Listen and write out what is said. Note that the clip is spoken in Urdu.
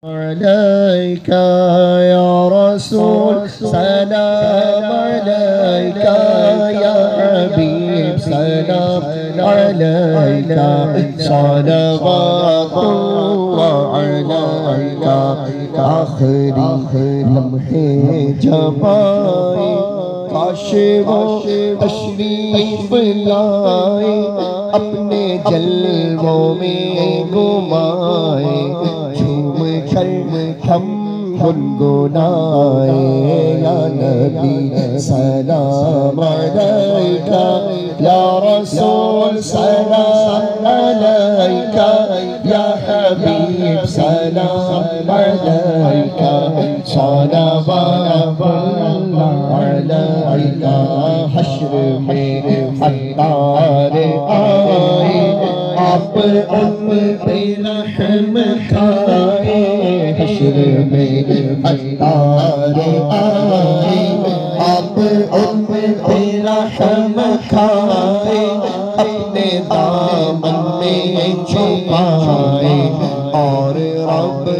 عليك يا رسول سلام عليك يا حبيب سلام عليك صلوات الله عليك آخری لمحے جب آئے کاش وہ تشریف لائے اپنے جلووں میں گمائے ہم گنگنائے یا نبی سلام علیکہ یا رسول سلام علیکہ یا حبیب سلام علیکہ صلوات اللہ علیکہ حشر میں عطار آئے آپ ان پہ رحم کھائے حشر میں عطار آئے آپ ان پہ رحم کھائے اپنے دامن میں چھپائے اور رب